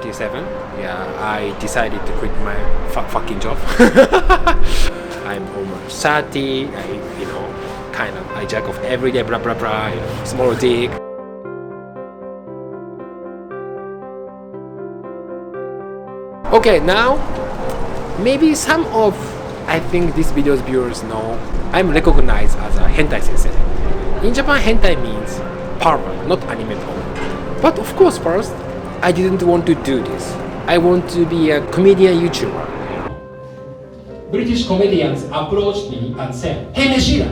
27. Yeah, I decided to quit my fucking job. I'm almost 30. I jack off every day, blah blah blah. Small dick. Okay, now maybe some of I think this video's viewers know I'm recognized as a hentai sensei. In Japan, hentai means pervert, not anime porn. But of course, first, I didn't want to do this. I want to be a comedian YouTuber. British comedians approached me and said, "Hey Meshida,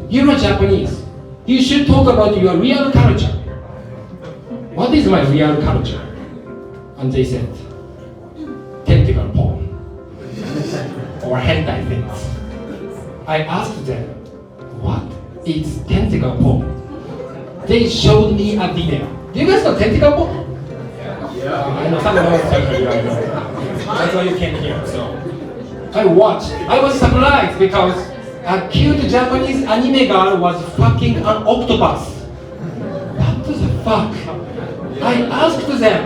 you're Japanese. You should talk about your real culture." What is my real culture? And they said, tentacle porn or hentai things. I asked them, what is tentacle porn? They showed me a video. Do you guys know tentacle porn? Yeah. I know some of those That's why you came here. So I watched. I was surprised because a cute Japanese anime girl was fucking an octopus. What the fuck? I asked them,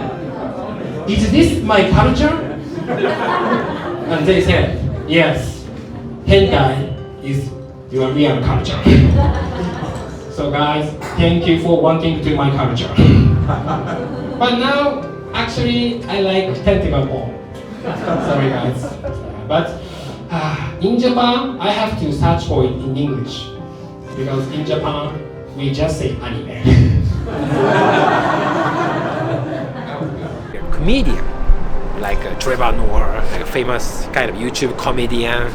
is this my culture? And they said, yes, hentai is your real culture. So guys, thank you for wanting to my culture. But now, actually, I like tentacle porn. Sorry guys. But in Japan, I have to search for it in English. Because in Japan, we just say anime. Comedian, like Trevor Noah, like a famous kind of YouTube comedian.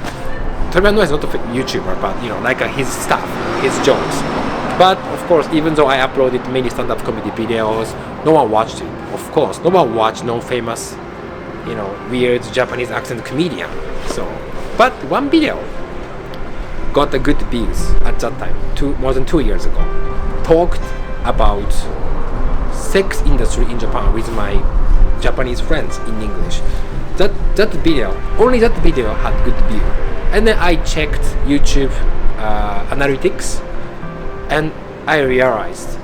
Trevor Noah is not a YouTuber, but like his stuff, his jokes. But of course, even though I uploaded many stand-up comedy videos, no one watched it. Of course, no one watched no famous, weird Japanese accent comedian. So, but one video got a good views at that time, more than 2 years ago. Talked about sex industry in Japan with my Japanese friends in English. That video, only that video had good view. And then I checked YouTube analytics, and I realized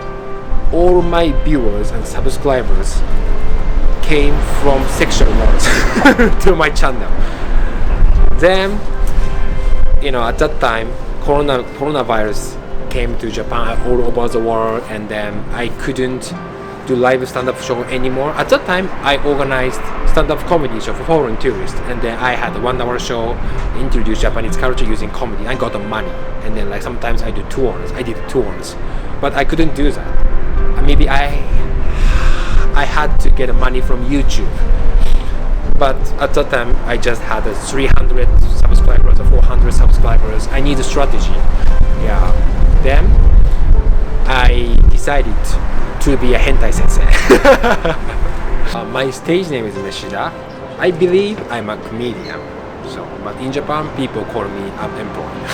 all my viewers and subscribers came from sexual words to my channel. Then, at that time, coronavirus came to Japan all over the world, and then I couldn't do live stand-up show anymore. At that time, I organized stand-up comedy show for foreign tourists, and then I had a 1-hour show, introduce Japanese culture using comedy. I got the money, and then sometimes I did tours, but I couldn't do that. Maybe I had to get money from YouTube, but at that time I just had 300 subscribers or 400 subscribers. I need a strategy. Yeah. Then I decided to be a hentai sensei. My stage name is Meshida. I believe I'm a comedian. But in Japan, people call me an employee.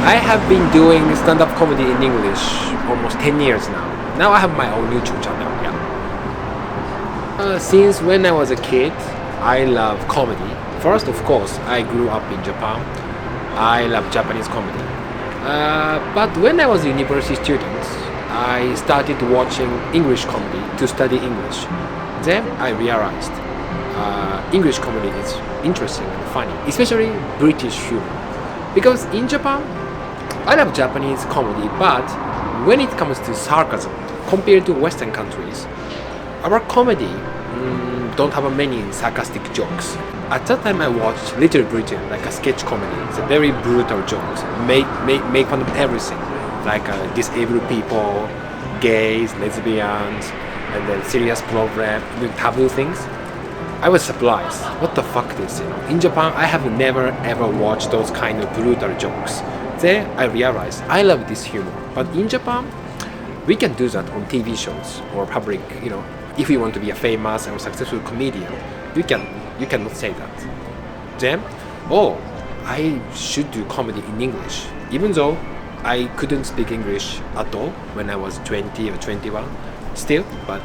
I have been doing stand-up comedy in English almost 10 years now. Now I have my own YouTube channel. Yeah. Since when I was a kid, I love comedy. First, of course, I grew up in Japan. I love Japanese comedy. But when I was a university student, I started watching English comedy to study English. Then I realized English comedy is interesting and funny, especially British humor. Because in Japan, I love Japanese comedy, but when it comes to sarcasm, compared to Western countries, our comedy don't have many sarcastic jokes. At that time, I watched Little Britain, like a sketch comedy. It's a very brutal jokes, make fun of everything, like disabled people, gays, lesbians, and then serious problem, taboo things. I was surprised. What the fuck this? In Japan, I have never ever watched those kind of brutal jokes. Then I realized I love this humor, but in Japan, we can do that on TV shows or public. If you want to be a famous or successful comedian, you cannot say that. Then, I should do comedy in English, even though I couldn't speak English at all when I was 20 or 21. Still, but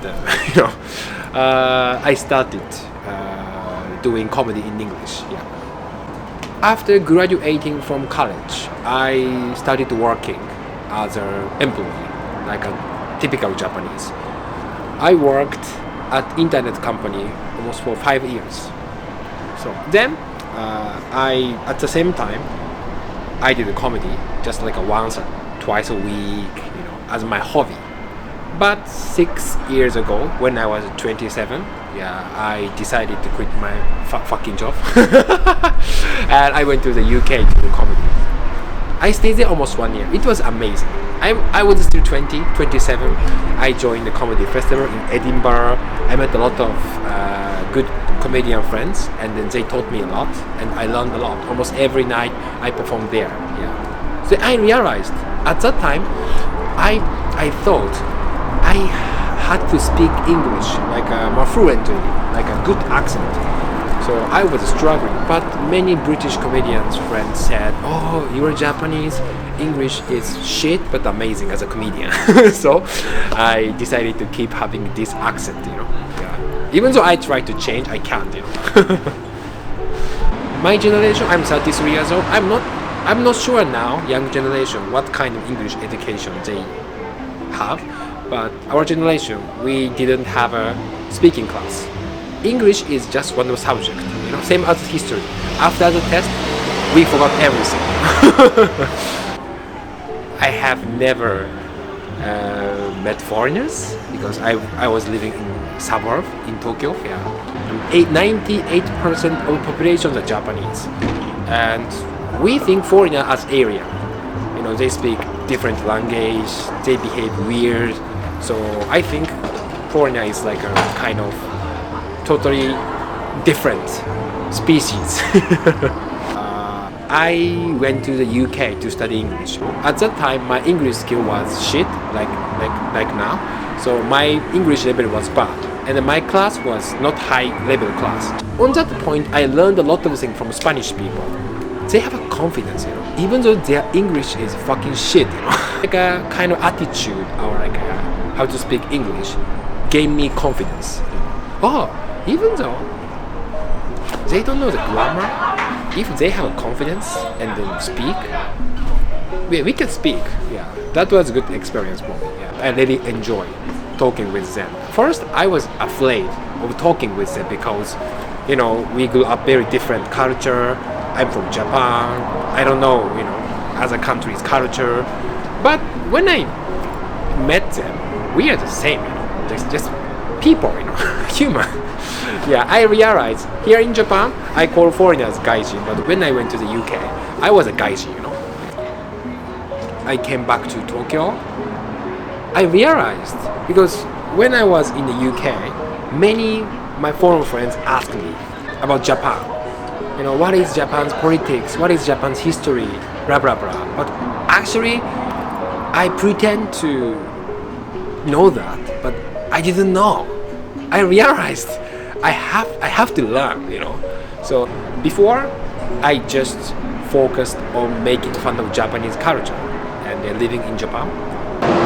I started doing comedy in English. Yeah. After graduating from college, I started working as an employee, like a typical Japanese. I worked at internet company almost for 5 years. So then I at the same time I did a comedy just like a once or twice a week, as my hobby. But 6 years ago, when I was 27, I decided to quit my fucking job, and I went to the UK to do comedy. I stayed there almost 1 year. It was amazing. I was still 27. I joined the comedy festival in Edinburgh. I met a lot of good comedian friends, and then they taught me a lot, and I learned a lot. Almost every night I performed there. So I realized at that time, I thought I had to speak English like more fluently, like a good accent. So I was struggling, but many British comedians friends said, "Oh, you're Japanese. English is shit, but amazing as a comedian." So I decided to keep having this accent, Even though I try to change, I can't, My generation, I'm 33 years old. I'm not sure now, young generation, what kind of English education they have. But our generation, we didn't have a speaking class. English is just one of the subject, same as history. After the test, we forgot everything. I have never met foreigners because I was living in suburb in Tokyo. 98% of the population are Japanese, and we think foreigner as alien. They speak different language, they behave weird. So I think foreigner is like a kind of totally different species. I went to the UK to study English. At that time, my English skill was shit, like now. So my English level was bad, and my class was not high level class. On that point, I learned a lot of things from Spanish people. They have a confidence, even though their English is fucking shit, like a kind of attitude or like how to speak English gave me confidence. Even though they don't know the grammar, if they have a confidence and then speak, we can speak. That was a good experience for me. I really enjoy talking with them. First, I was afraid of talking with them because, we grew up very different culture. I'm from Japan. I don't know, other countries' culture. But when I met them, we are the same, just people, human. I realized here in Japan, I call foreigners gaijin, but when I went to the UK, I was a gaijin, I came back to Tokyo. I realized, because when I was in the UK, many my foreign friends asked me about Japan. What is Japan's politics? What is Japan's history? Blah blah blah. But actually, I pretend to know that, but I didn't know. I realized I have to learn. So before, I just focused on making fun of Japanese culture and they're living in Japan.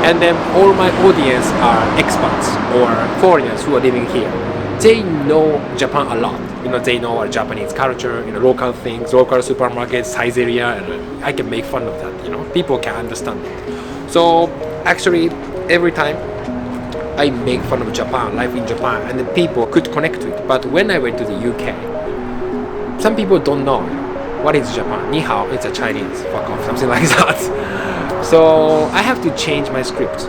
And then all my audience are expats or foreigners who are living here. They know Japan a lot. They know our Japanese culture, local things, local supermarkets, Saizeriya, and I can make fun of that. People can understand it. So actually, every time I make fun of Japan, life in Japan, and the people could connect to it. But when I went to the UK, some people don't know what is Japan. Ni hao, it's a Chinese, fuck off, something like that. So I have to change my script.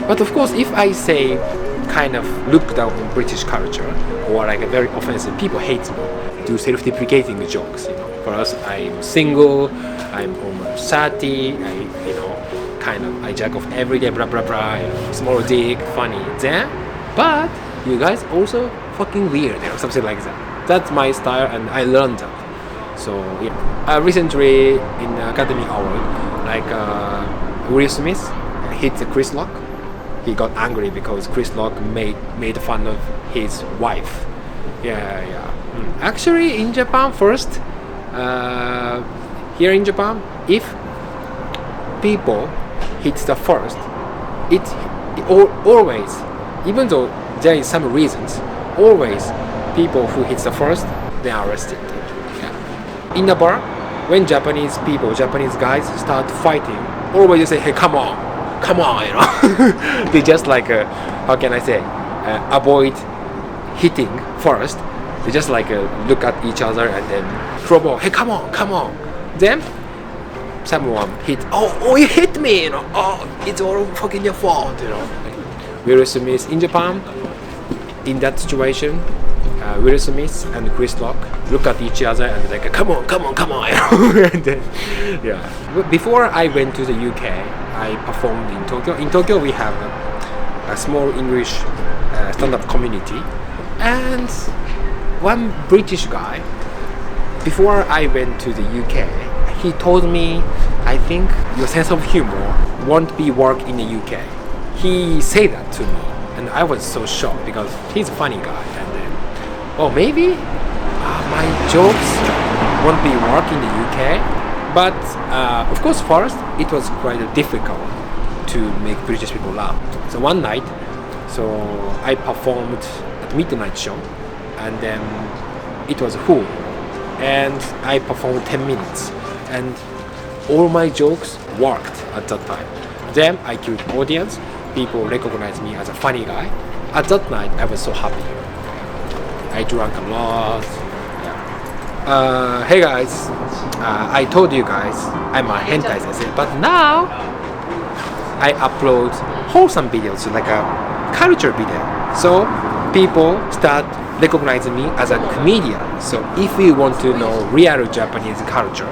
But of course, if I say kind of look down on British culture or like a very offensive, people hate me. Do self-deprecating jokes. For us, I'm single, I'm almost 30, I jack off every day, blah blah blah, small dick, funny. Then, but you guys also fucking weird, something like that. That's my style, and I learned that. So recently in the Academy Award, Will Smith hit Chris Rock. He got angry because Chris Rock made fun of his wife. Actually, in Japan first, here in Japan, if people hit the first, it always, even though there is some reasons, always people who hit the first, they are arrested. In the bar, when Japanese guys start fighting, always they say, "Hey, come on," They just how can I say, avoid hitting first. They just like look at each other and then throw ball. Hey, come on. Then someone hit. Oh, you hit me. Oh, it's all fucking your fault. Will Smith in Japan, in that situation, Will Smith and Chris Rock look at each other and like, come on. And then, yeah. Before I went to the UK, I performed in Tokyo. In Tokyo, we have a small English stand-up community, and one British guy. Before I went to the UK, he told me, I think your sense of humor won't be work in the UK. He said that to me, and I was so shocked because he's a funny guy. And then, maybe my jokes won't be work in the UK. But of course, first it was quite difficult to make British people laugh. So one night, I performed at midnight show, and then it was full, and I performed 10 minutes, and all my jokes worked at that time. Then I killed audience. People recognized me as a funny guy. At that night, I was so happy. I drank a lot. Yeah. Hey guys, I told you guys I'm a hentai sensei, but now I upload wholesome videos, like a culture video. So people start recognizing me as a comedian. So if you want to know real Japanese culture,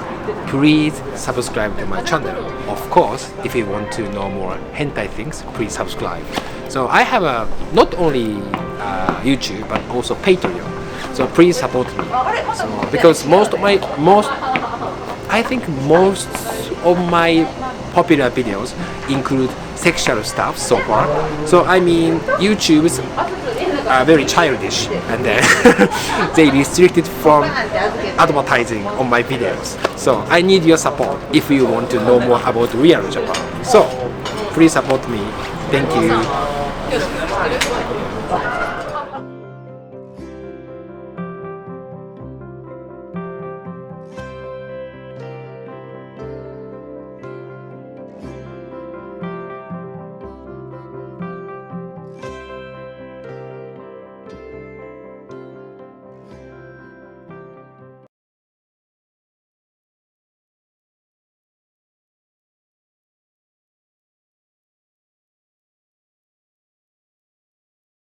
please subscribe to my channel. Of course, if you want to know more hentai things, please subscribe. So I have not only YouTube but also Patreon. So please support me. So because most of my popular videos include sexual stuff so far. So I mean, YouTube's very childish, and then they restricted from advertising on my videos. So I need your support if you want to know more about real Japan. So please support me. Thank you.